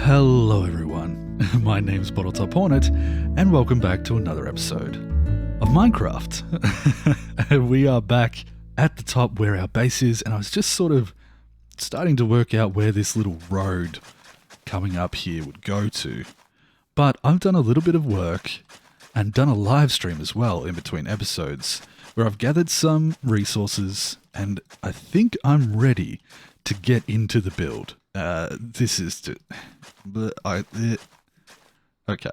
Hello everyone, my name's Bottletophornet, and welcome back to another episode of Minecraft. We are back at the top where our base is, and I was just sort of starting to work out where this little road coming up here would go to. But I've done a little bit of work and done a live stream as well in between episodes where I've gathered some resources, and I think I'm ready to get into the build. This is okay.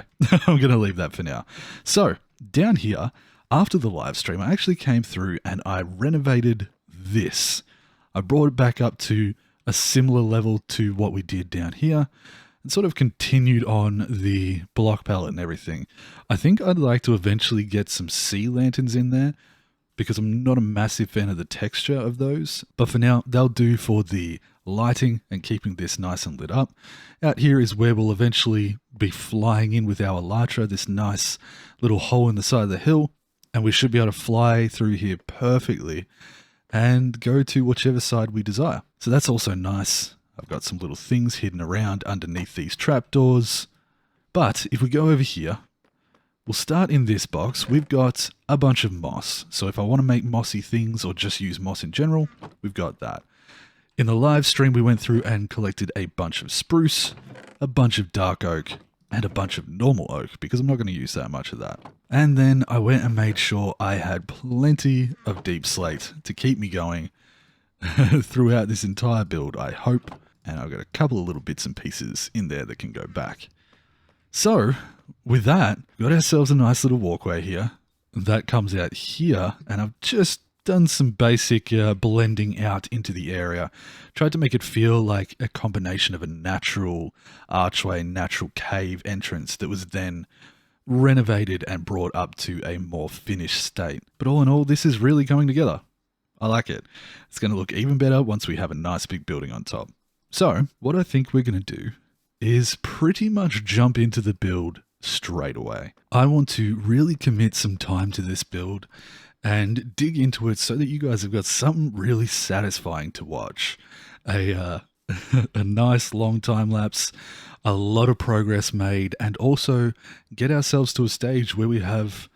I'm going to leave that for now. So down here, after the live stream, I actually came through and I renovated this. I brought it back up to a similar level to what we did down here and sort of continued on the block palette and everything. I think I'd like to eventually get some sea lanterns in there because I'm not a massive fan of the texture of those. But for now, they'll do for the lighting and keeping this nice and lit up. Out here is where we'll eventually be flying in with our elytra, this nice little hole in the side of the hill, and we should be able to fly through here perfectly and go to whichever side we desire. So that's also nice. I've got some little things hidden around underneath these trapdoors. But if we go over here, we'll start in this box. We've got a bunch of moss. So if I want to make mossy things or just use moss in general, we've got that. In the live stream, we went through and collected a bunch of spruce, a bunch of dark oak, and a bunch of normal oak, because I'm not going to use that much of that. And then I went and made sure I had plenty of deep slate to keep me going throughout this entire build, I hope. And I've got a couple of little bits and pieces in there that can go back. So with that, we've got ourselves a nice little walkway here. That comes out here, and I've just done some basic blending out into the area. Tried to make it feel like a combination of a natural archway, natural cave entrance that was then renovated and brought up to a more finished state. But all in all, this is really coming together. I like it. It's going to look even better once we have a nice big building on top. So what I think we're going to do is pretty much jump into the build straight away. I want to really commit some time to this build and dig into it so that you guys have got something really satisfying to watch. A nice long time lapse, a lot of progress made, and also get ourselves to a stage where we have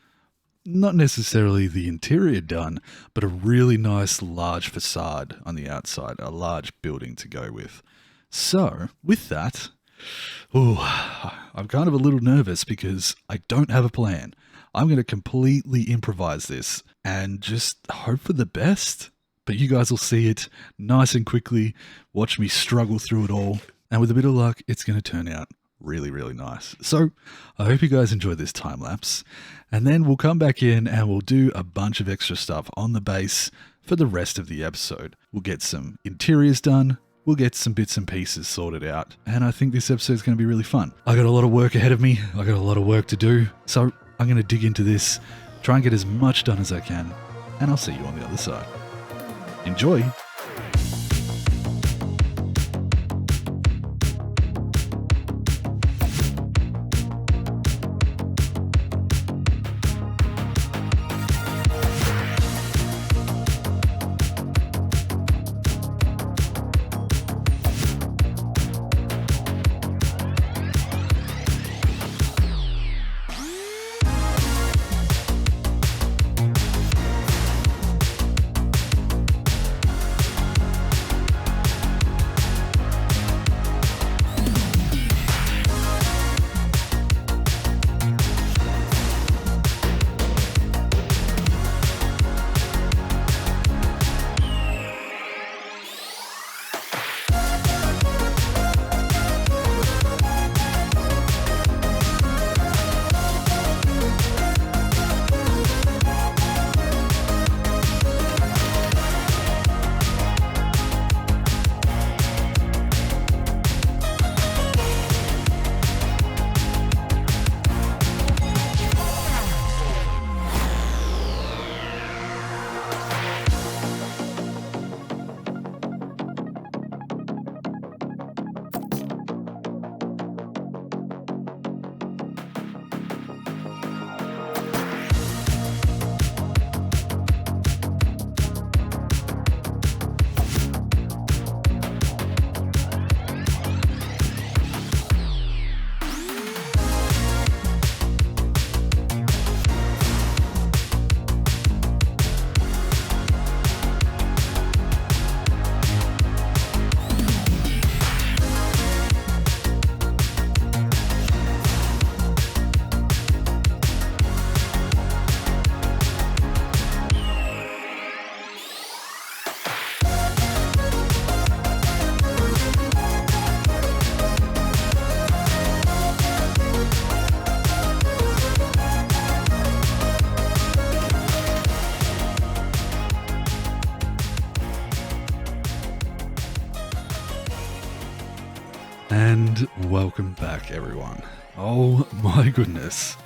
not necessarily the interior done, but a really nice large facade on the outside, a large building to go with. So with that, I'm kind of a little nervous because I don't have a plan. I'm going to completely improvise this and just hope for the best. But you guys will see it nice and quickly. Watch me struggle through it all. And with a bit of luck, it's going to turn out really, really nice. So I hope you guys enjoy this time lapse. And then we'll come back in and we'll do a bunch of extra stuff on the base for the rest of the episode. We'll get some interiors done. We'll get some bits and pieces sorted out. And I think this episode is going to be really fun. I got a lot of work ahead of me. I got a lot of work to do. So I'm going to dig into this, try and get as much done as I can, and I'll see you on the other side. Enjoy! And welcome back, everyone. Oh my goodness.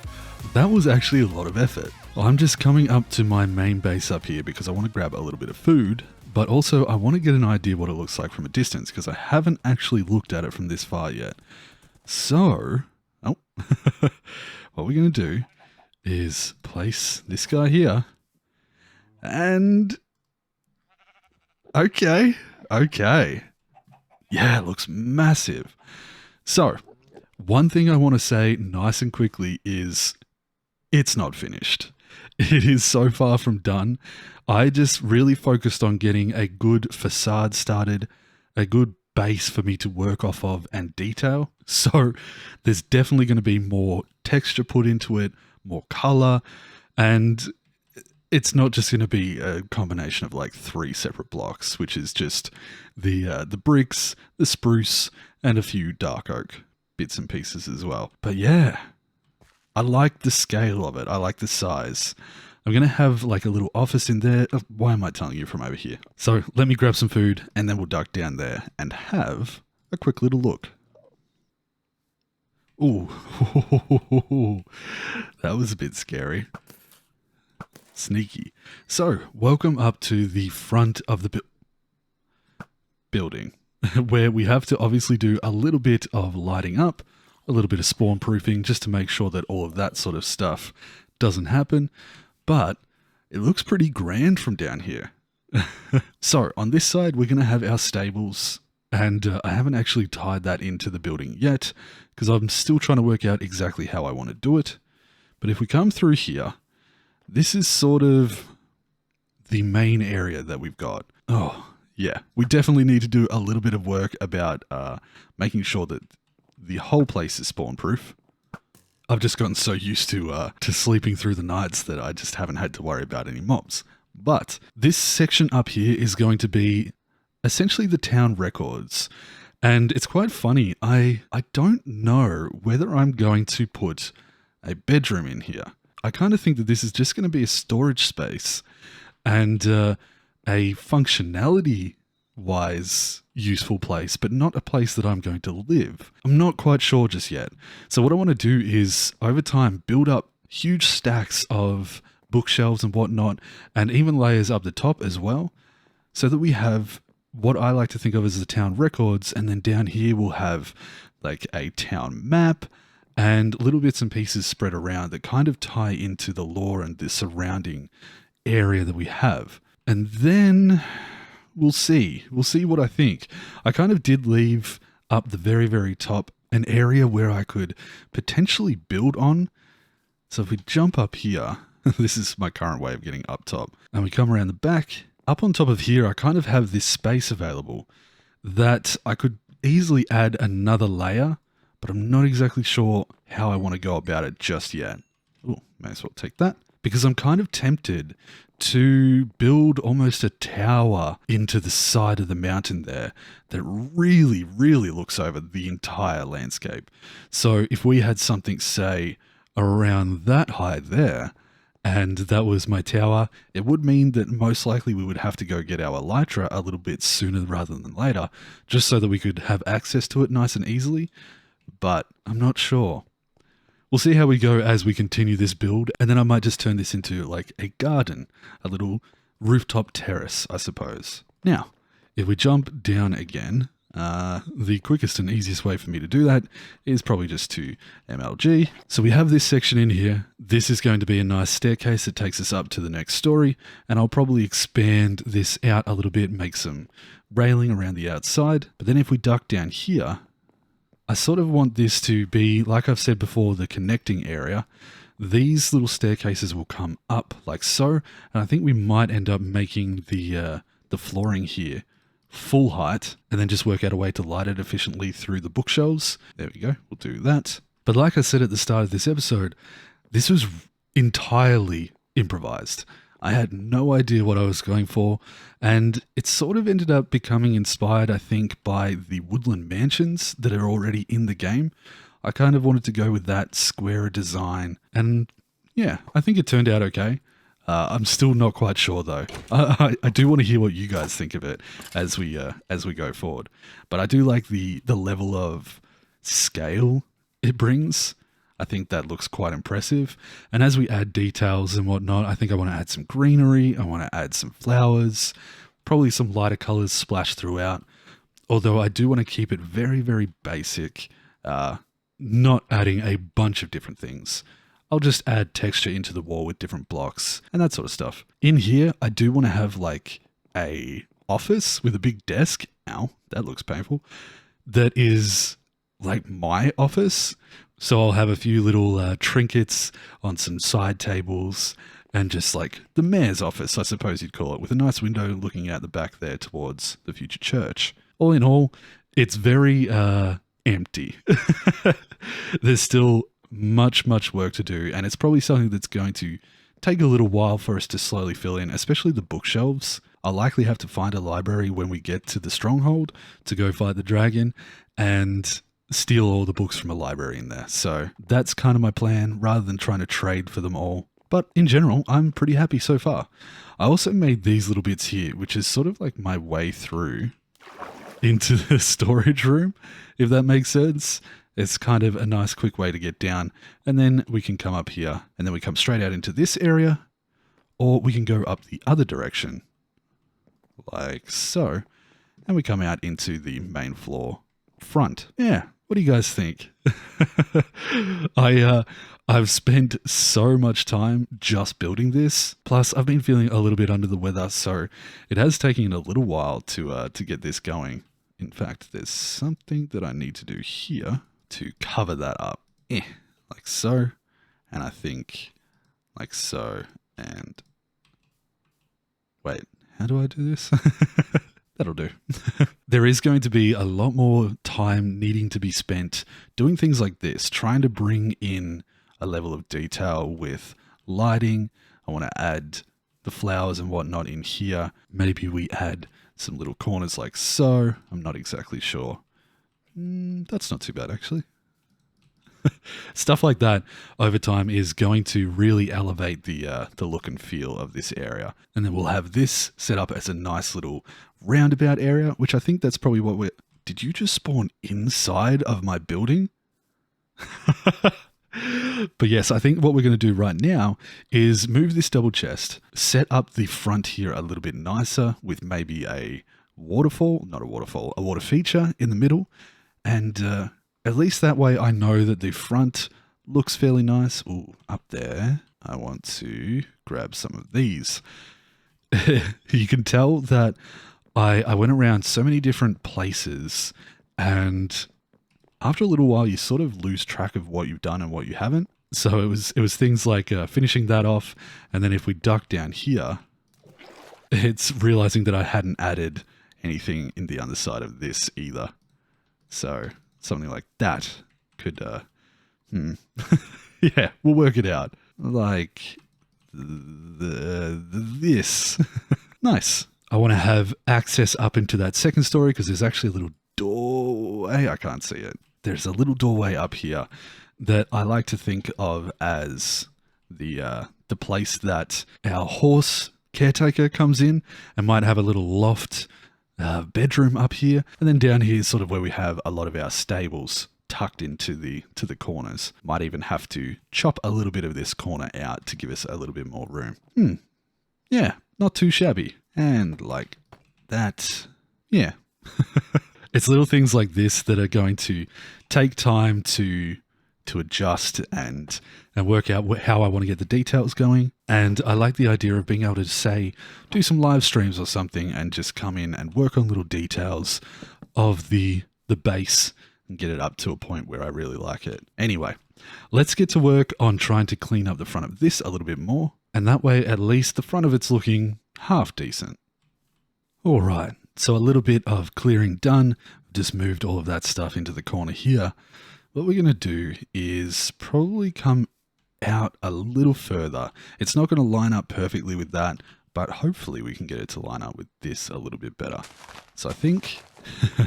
That was actually a lot of effort. I'm just coming up to my main base up here because I want to grab a little bit of food, but also I want to get an idea what it looks like from a distance because I haven't actually looked at it from this far yet. So, what we're going to do is place this guy here and... Okay. Yeah, it looks massive. So, one thing I want to say nice and quickly is it's not finished. It is so far from done. I just really focused on getting a good facade started, a good base for me to work off of and detail. So there's definitely going to be more texture put into it, more color, and it's not just going to be a combination of like 3 separate blocks, which is just the bricks, the spruce, and a few dark oak bits and pieces as well. But yeah, I like the scale of it. I like the size. I'm going to have like a little office in there. Why am I telling you from over here? So let me grab some food and then we'll duck down there and have a quick little look. Ooh, that was a bit scary. Sneaky. So, welcome up to the front of the building, where we have to obviously do a little bit of lighting up, a little bit of spawn proofing, just to make sure that all of that sort of stuff doesn't happen. But it looks pretty grand from down here. So, on this side, we're going to have our stables, and I haven't actually tied that into the building yet, because I'm still trying to work out exactly how I want to do it. But if we come through here, this is sort of the main area that we've got. Oh, yeah. We definitely need to do a little bit of work about making sure that the whole place is spawn-proof. I've just gotten so used to sleeping through the nights that I just haven't had to worry about any mobs. But this section up here is going to be essentially the town records. And it's quite funny. I don't know whether I'm going to put a bedroom in here. I kind of think that this is just going to be a storage space and a functionality-wise useful place, but not a place that I'm going to live. I'm not quite sure just yet. So what I want to do is, over time, build up huge stacks of bookshelves and whatnot, and even layers up the top as well, so that we have what I like to think of as the town records, and then down here we'll have like a town map, and little bits and pieces spread around that kind of tie into the lore and the surrounding area that we have. And then we'll see. We'll see what I think. I kind of did leave up the very, very top an area where I could potentially build on. So if we jump up here, this is my current way of getting up top, and we come around the back, up on top of here, I kind of have this space available that I could easily add another layer, but I'm not exactly sure how I want to go about it just yet. Oh, may as well take that. Because I'm kind of tempted to build almost a tower into the side of the mountain there that really, really looks over the entire landscape. So if we had something, say, around that height there, and that was my tower, it would mean that most likely we would have to go get our elytra a little bit sooner rather than later, just so that we could have access to it nice and easily. But I'm not sure. We'll see how we go as we continue this build, and then I might just turn this into like a garden, a little rooftop terrace, I suppose. Now, if we jump down again, the quickest and easiest way for me to do that is probably just to MLG. So we have this section in here. This is going to be a nice staircase that takes us up to the next story, and I'll probably expand this out a little bit, make some railing around the outside. But then if we duck down here, I sort of want this to be, like I've said before, the connecting area. These little staircases will come up like so, and I think we might end up making the flooring here full height, and then just work out a way to light it efficiently through the bookshelves. There we go, we'll do that. But like I said at the start of this episode, this was entirely improvised. I had no idea what I was going for, and it sort of ended up becoming inspired, I think, by the woodland mansions that are already in the game. I kind of wanted to go with that squarer design, and yeah, I think it turned out okay. I'm still not quite sure though. I do want to hear what you guys think of it as we go forward. But I do like the level of scale it brings. I think that looks quite impressive. And as we add details and whatnot, I think I want to add some greenery. I want to add some flowers, probably some lighter colors splashed throughout. Although I do want to keep it very, very basic, not adding a bunch of different things. I'll just add texture into the wall with different blocks and that sort of stuff. In here, I do want to have like a office with a big desk. Ow, that looks painful. That is like my office. So I'll have a few little trinkets on some side tables and just like the mayor's office, I suppose you'd call it, with a nice window looking out the back there towards the future church. All in all, it's very empty. There's still much work to do, and it's probably something that's going to take a little while for us to slowly fill in, especially the bookshelves. I'll likely have to find a library when we get to the stronghold to go fight the dragon and steal all the books from a library in there. So that's kind of my plan, rather than trying to trade for them all. But in general, I'm pretty happy so far. I also made these little bits here, which is sort of like my way through into the storage room, if that makes sense. It's kind of a nice quick way to get down, and then we can come up here and then we come straight out into this area, or we can go up the other direction like so, and we come out into the main floor front. Yeah, what do you guys think? I've spent so much time just building this, plus I've been feeling a little bit under the weather, so it has taken a little while to get this going. In fact, there's something that I need to do here to cover that up. Like so. And I think like so. And wait, how do I do this? That'll do. There is going to be a lot more time needing to be spent doing things like this, trying to bring in a level of detail with lighting. I want to add the flowers and whatnot in here. Maybe we add some little corners like so. I'm not exactly sure. That's not too bad, actually. Stuff like that over time is going to really elevate the look and feel of this area. And then we'll have this set up as a nice little roundabout area, which I think that's probably what we're... Did you just spawn inside of my building? But yes, I think what we're going to do right now is move this double chest, set up the front here a little bit nicer with maybe a waterfall, not a waterfall, a water feature in the middle. And at least that way I know that the front looks fairly nice. Ooh, up there, I want to grab some of these. You can tell that I went around so many different places, and after a little while, you sort of lose track of what you've done and what you haven't. So it was things like finishing that off, and then if we duck down here, it's realizing that I hadn't added anything in the underside of this either. So something like that could, yeah, we'll work it out. Like this. Nice. I want to have access up into that second story because there's actually a little doorway. I can't see it. There's a little doorway up here that I like to think of as the place that our horse caretaker comes in, and might have a little loft bedroom up here. And then down here is sort of where we have a lot of our stables tucked into the corners. Might even have to chop a little bit of this corner out to give us a little bit more room. Yeah, not too shabby. And like that, yeah. It's little things like this that are going to take time to adjust and work out how I want to get the details going. And I like the idea of being able to say, do some live streams or something and just come in and work on little details of the base and get it up to a point where I really like it. Anyway, let's get to work on trying to clean up the front of this a little bit more. And that way, at least the front of it's looking half decent. All right, so a little bit of clearing done. Just moved all of that stuff into the corner here. What we're going to do is probably come out a little further. It's not going to line up perfectly with that, but hopefully we can get it to line up with this a little bit better. So I think,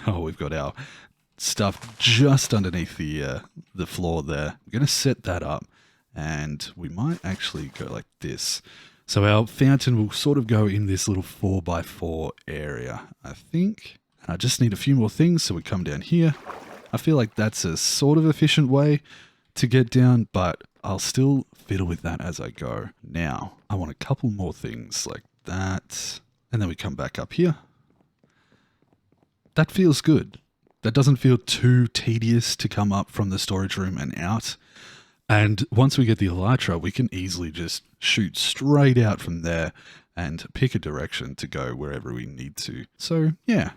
oh, we've got our stuff just underneath the floor there. We're going to set that up, and we might actually go like this. So our fountain will sort of go in this little 4x4 area, I think. And I just need a few more things, so we come down here. I feel like that's a sort of efficient way to get down, but I'll still fiddle with that as I go. Now, I want a couple more things like that. And then we come back up here. That feels good. That doesn't feel too tedious to come up from the storage room and out. And once we get the elytra, we can easily just shoot straight out from there and pick a direction to go wherever we need to. So yeah,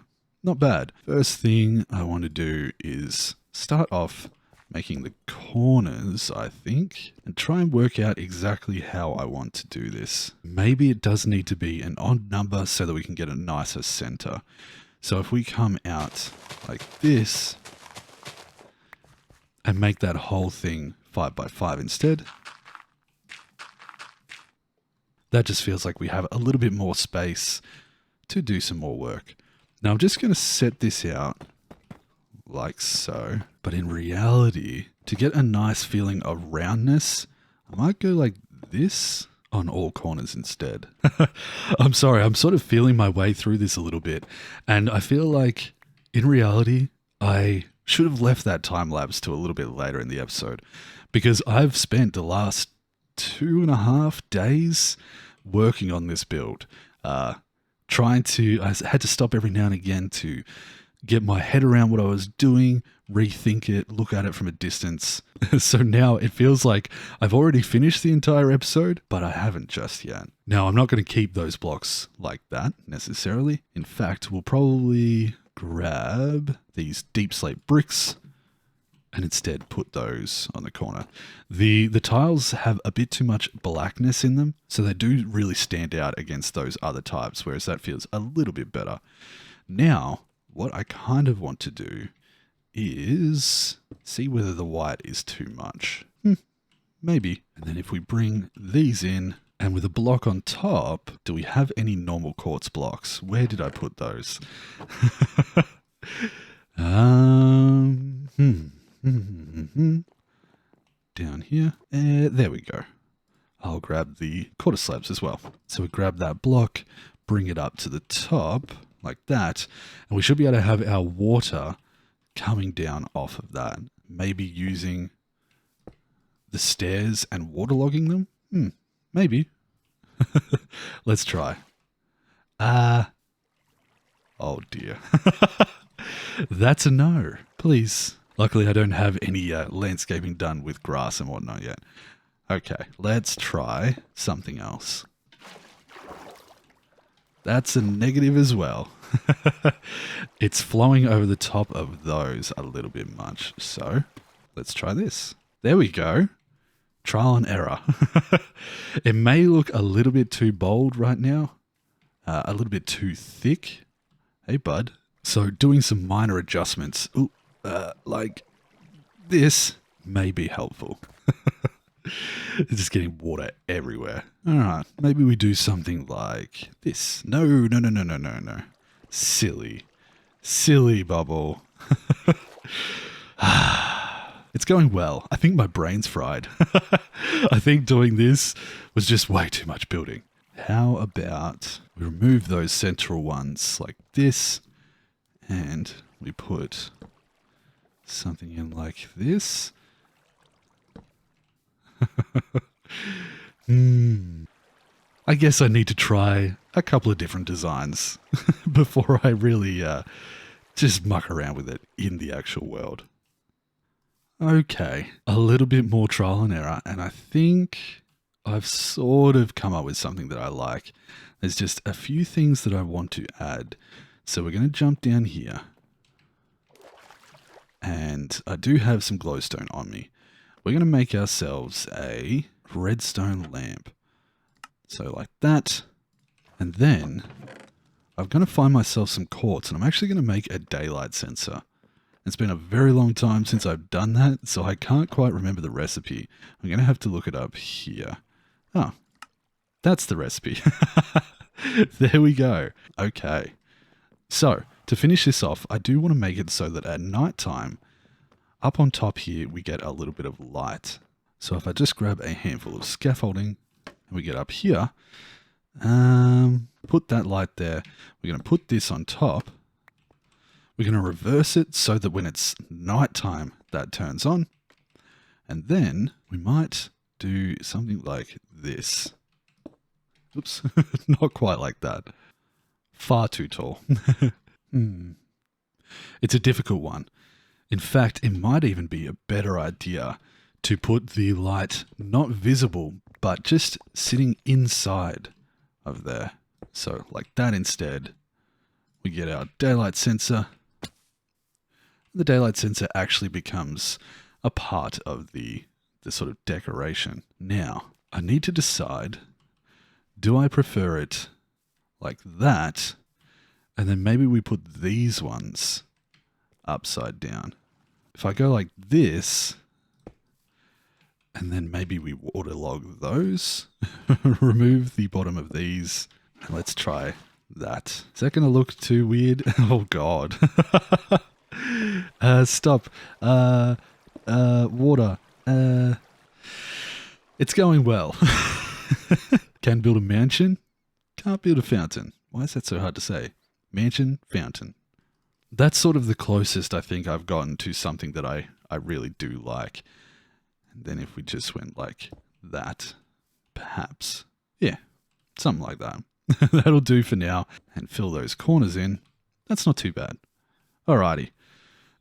not bad. First thing I want to do is start off making the corners, I think, and try and work out exactly how I want to do this. Maybe it does need to be an odd number so that we can get a nicer center. So if we come out like this and make that whole thing 5x5 instead, that just feels like we have a little bit more space to do some more work. Now I'm just going to set this out like so, but in reality, to get a nice feeling of roundness, I might go like this on all corners instead. I'm sorry, I'm sort of feeling my way through this a little bit, and I feel like in reality, I should have left that time lapse to a little bit later in the episode, because I've spent the last 2.5 days working on this build, I had to stop every now and again to get my head around what I was doing, rethink it, look at it from a distance. So now it feels like I've already finished the entire episode, but I haven't just yet. Now, I'm not going to keep those blocks like that necessarily. In fact, we'll probably grab these deep slate bricks and instead put those on the corner. The tiles have a bit too much blackness in them, so they do really stand out against those other types, whereas that feels a little bit better. Now, what I kind of want to do is see whether the white is too much. Maybe. And then if we bring these in, and with a block on top, do we have any normal quartz blocks? Where did I put those? Down here. There we go. I'll grab the quarter slabs as well. So we grab that block, bring it up to the top like that, and we should be able to have our water coming down off of that. Maybe using the stairs and waterlogging them? Maybe. Let's try. Oh dear. That's a no. Please. Luckily I don't have any landscaping done with grass and whatnot yet. Okay, let's try something else. That's a negative as well. It's flowing over the top of those a little bit much. So let's try this. There we go. Trial and error. It may look a little bit too bold right now. A little bit too thick. Hey, bud. So doing some minor adjustments, like this, may be helpful. It's just getting water everywhere. All right, maybe we do something like this. No. Silly bubble. It's going well. I think my brain's fried. I think doing this was just way too much building. How about we remove those central ones like this, and we put something in like this. I guess I need to try a couple of different designs before I really just muck around with it in the actual world. Okay, a little bit more trial and error, and I think I've sort of come up with something that I like. There's just a few things that I want to add. So we're going to jump down here. And I do have some glowstone on me. We're going to make ourselves a redstone lamp. So like that. And then I'm going to find myself some quartz, and I'm actually going to make a daylight sensor. It's been a very long time since I've done that, so I can't quite remember the recipe. I'm going to have to look it up here. Oh, that's the recipe. There we go. Okay. So, to finish this off, I do want to make it so that at night time, up on top here, we get a little bit of light. So if I just grab a handful of scaffolding, and we get up here, put that light there. We're going to put this on top. We're going to reverse it so that when it's nighttime, that turns on. And then we might do something like this. Oops, not quite like that. Far too tall. It's a difficult one. In fact, it might even be a better idea to put the light not visible, but just sitting inside of there. So like that instead. We get our daylight sensor. The daylight sensor actually becomes a part of the sort of decoration. Now, I need to decide, do I prefer it like that? And then maybe we put these ones upside down. If I go like this, and then maybe we waterlog those, remove the bottom of these, and let's try that. Is that going to look too weird? Oh, God. Stop. Water. It's going well. Can build a mansion. Can't build a fountain. Why is that so hard to say? Mansion, fountain. That's sort of the closest I think I've gotten to something that I really do like. And then if we just went like that, perhaps. Yeah, something like that. That'll do for now. And fill those corners in. That's not too bad. Alrighty.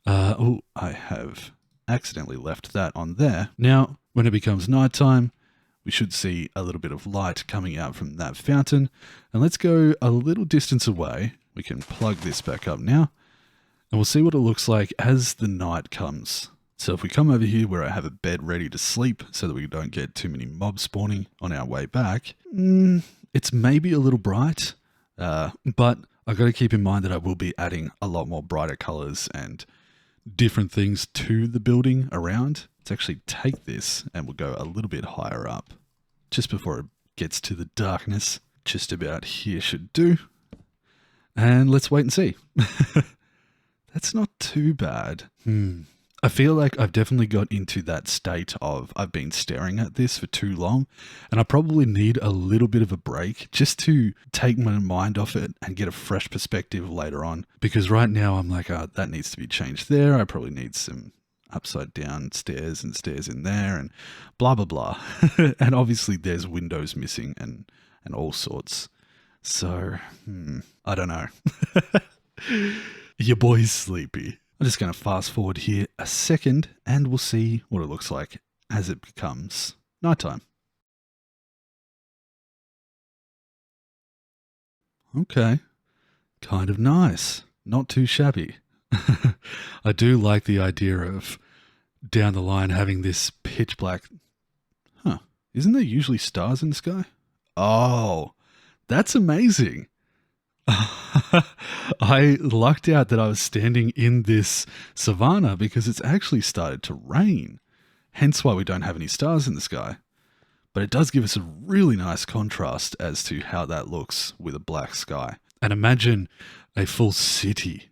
Oh, I have accidentally left that on there. Now, when it becomes nighttime, we should see a little bit of light coming out from that fountain. And let's go a little distance away. We can plug this back up now. And we'll see what it looks like as the night comes. So if we come over here where I have a bed ready to sleep so that we don't get too many mobs spawning on our way back, it's maybe a little bright, but I've got to keep in mind that I will be adding a lot more brighter colors and different things to the building around. Let's actually take this and we'll go a little bit higher up just before it gets to the darkness. Just about here should do. And let's wait and see. That's not too bad. I feel like I've definitely got into that state of I've been staring at this for too long and I probably need a little bit of a break just to take my mind off it and get a fresh perspective later on. Because right now I'm like, oh, that needs to be changed there. I probably need some upside down stairs and stairs in there and blah, blah, blah. And obviously there's windows missing and all sorts. So, I don't know. Your boy's sleepy. I'm just going to fast forward here a second and we'll see what it looks like as it becomes nighttime. Okay, kind of nice. Not too shabby. I do like the idea of down the line having this pitch black. Huh, isn't there usually stars in the sky? Oh, that's amazing. I lucked out that I was standing in this savanna because it's actually started to rain. Hence why we don't have any stars in the sky. But it does give us a really nice contrast as to how that looks with a black sky. And imagine a full city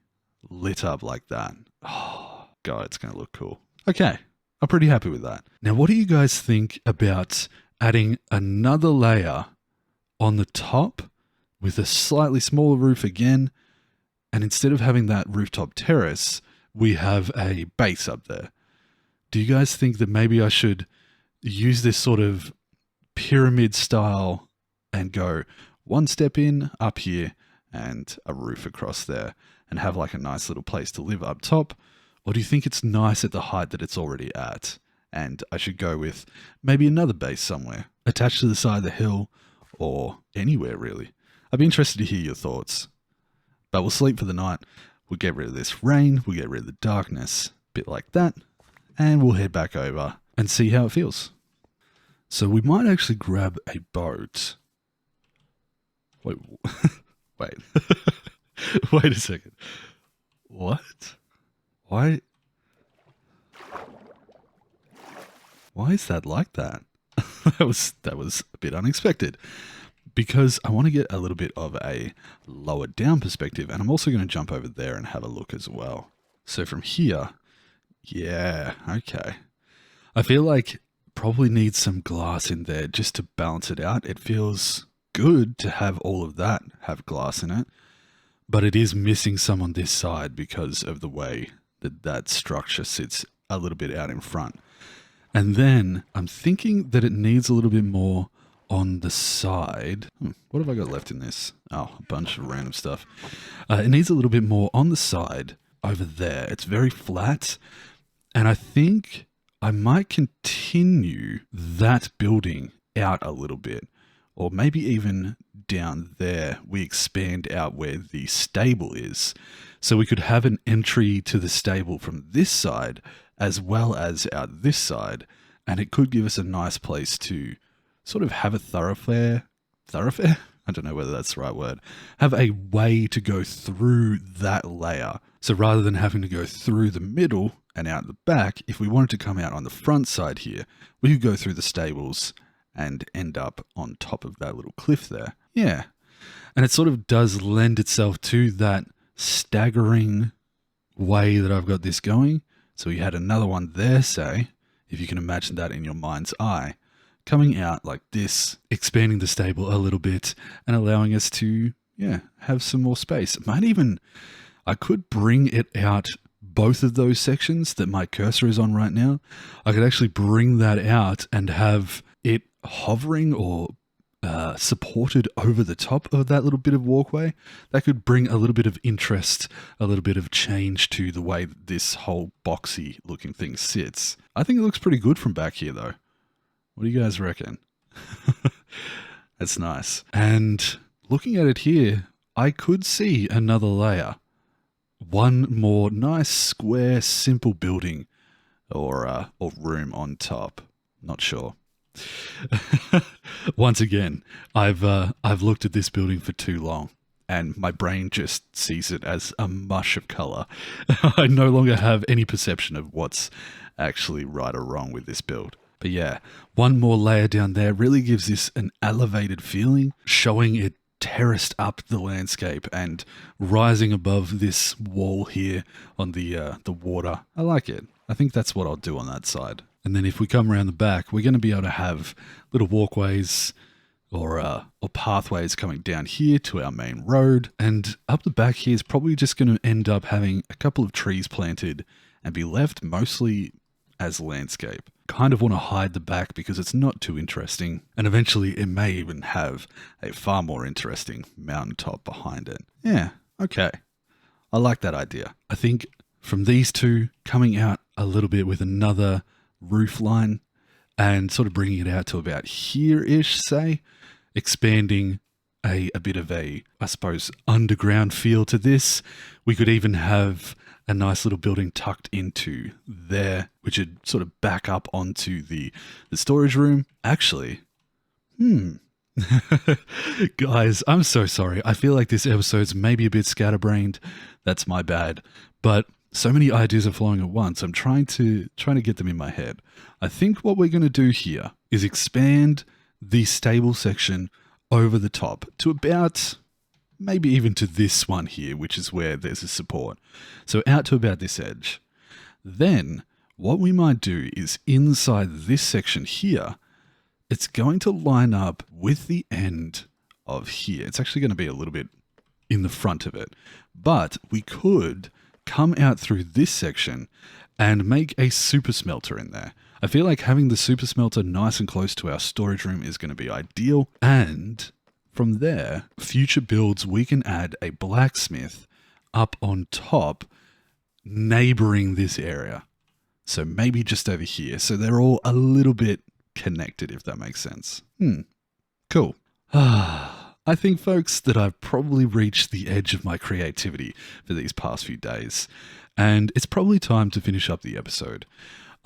lit up like that. Oh, God, it's going to look cool. Okay, I'm pretty happy with that. Now, what do you guys think about adding another layer on the top with a slightly smaller roof again, and instead of having that rooftop terrace, we have a base up there? Do you guys think that maybe I should use this sort of pyramid style and go one step in up here and a roof across there and have like a nice little place to live up top? Or do you think it's nice at the height that it's already at and I should go with maybe another base somewhere attached to the side of the hill or anywhere really? I'd be interested to hear your thoughts. But we'll sleep for the night. We'll get rid of this rain. We'll get rid of the darkness. A bit like that. And we'll head back over and see how it feels. So we might actually grab a boat. Wait. Wait. Wait a second. What? Why is that like that? that was a bit unexpected. Because I want to get a little bit of a lower down perspective, and I'm also going to jump over there and have a look as well. So from here, yeah, okay. I feel like probably need some glass in there just to balance it out. It feels good to have all of that have glass in it, but it is missing some on this side because of the way that that structure sits a little bit out in front. And then I'm thinking that it needs a little bit more on the side. What have I got left in this? Oh, a bunch of random stuff. It needs a little bit more on the side over there. It's very flat. And I think I might continue that building out a little bit. Or maybe even down there, we expand out where the stable is. So we could have an entry to the stable from this side as well as out this side. And it could give us a nice place to sort of have a thoroughfare? I don't know whether that's the right word. Have a way to go through that layer. So rather than having to go through the middle and out the back, if we wanted to come out on the front side here, we could go through the stables and end up on top of that little cliff there. Yeah. And it sort of does lend itself to that staggering way that I've got this going. So we had another one there, say, if you can imagine that in your mind's eye, coming out like this, expanding the stable a little bit and allowing us to, have some more space. I could bring it out both of those sections that my cursor is on right now. I could actually bring that out and have it hovering or supported over the top of that little bit of walkway. That could bring a little bit of interest, a little bit of change to the way that this whole boxy looking thing sits. I think it looks pretty good from back here though. What do you guys reckon? That's nice. And looking at it here, I could see another layer. One more nice, square, simple building or room on top. Not sure. Once again, I've looked at this building for too long and my brain just sees it as a mush of color. I no longer have any perception of what's actually right or wrong with this build. But yeah, one more layer down there really gives this an elevated feeling, showing it terraced up the landscape and rising above this wall here on the water. I like it. I think that's what I'll do on that side. And then if we come around the back, we're going to be able to have little walkways or pathways coming down here to our main road. And up the back here is probably just going to end up having a couple of trees planted and be left mostly as landscape. Kind of want to hide the back because it's not too interesting. And eventually it may even have a far more interesting mountaintop behind it. Yeah, okay. I like that idea. I think from these two coming out a little bit with another roof line and sort of bringing it out to about here-ish, say, expanding a bit of a, I suppose, underground feel to this. We could even have a nice little building tucked into there, which would sort of back up onto the storage room. Actually, guys, I'm so sorry. I feel like this episode's maybe a bit scatterbrained. That's my bad. But so many ideas are flowing at once. I'm trying to get them in my head. I think what we're going to do here is expand the stable section over the top to about maybe even to this one here, which is where there's a support. So out to about this edge. Then what we might do is inside this section here, it's going to line up with the end of here. It's actually going to be a little bit in the front of it, but we could come out through this section and make a super smelter in there. I feel like having the super smelter nice and close to our storage room is going to be ideal. And from there, future builds, we can add a blacksmith up on top, neighboring this area. So maybe just over here. So they're all a little bit connected, if that makes sense. Cool. I think, folks, that I've probably reached the edge of my creativity for these past few days, and it's probably time to finish up the episode.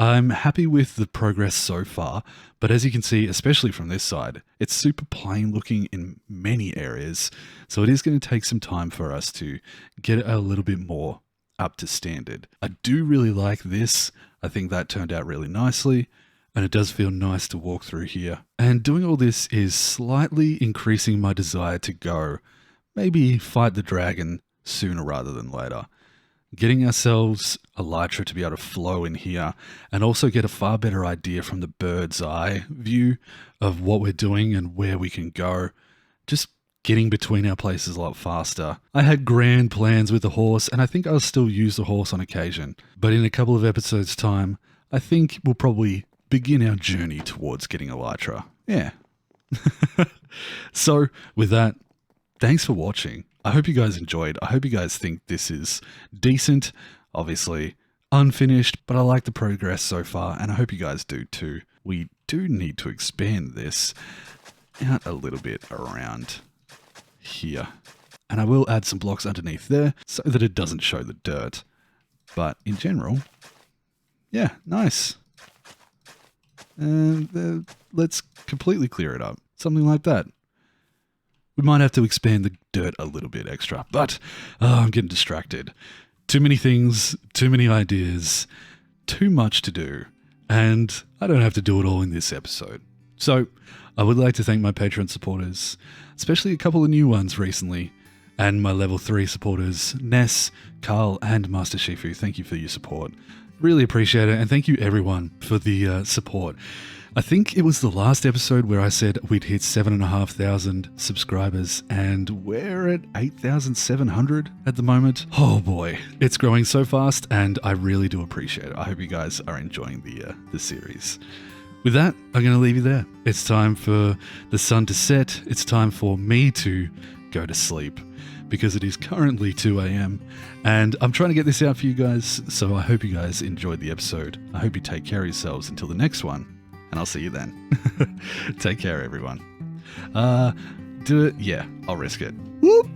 I'm happy with the progress so far, but as you can see, especially from this side, it's super plain looking in many areas, so it is going to take some time for us to get a little bit more up to standard. I do really like this. I think that turned out really nicely, and it does feel nice to walk through here. And doing all this is slightly increasing my desire to go maybe fight the dragon sooner rather than later. getting ourselves elytra to be able to flow in here and also get a far better idea from the bird's eye view of what we're doing and where we can go. Just getting between our places a lot faster. I had grand plans with the horse, and I think I'll still use the horse on occasion. But in a couple of episodes' time, I think we'll probably begin our journey towards getting elytra. Yeah. So, with that, thanks for watching. I hope you guys enjoyed. I hope you guys think this is decent. Obviously, unfinished, but I like the progress so far, and I hope you guys do too. We do need to expand this out a little bit around here. And I will add some blocks underneath there so that it doesn't show the dirt. But in general, yeah, nice. And let's completely clear it up. Something like that. We might have to expand the dirt a little bit extra, but I'm getting distracted. Too many things, too many ideas, too much to do, and I don't have to do it all in this episode. So I would like to thank my Patreon supporters, especially a couple of new ones recently, and my level 3 supporters, Ness, Carl, and Master Shifu. Thank you for your support. Really appreciate it, and thank you everyone for the support. I think it was the last episode where I said we'd hit 7,500 subscribers, and we're at 8,700 at the moment. Oh boy, it's growing so fast, and I really do appreciate it. I hope you guys are enjoying the series. With that, I'm going to leave you there. It's time for the sun to set. It's time for me to go to sleep, because it is currently 2 a.m. and I'm trying to get this out for you guys, so I hope you guys enjoyed the episode. I hope you take care of yourselves until the next one, and I'll see you then. Take care, everyone. Do it? Yeah, I'll risk it. Whoop!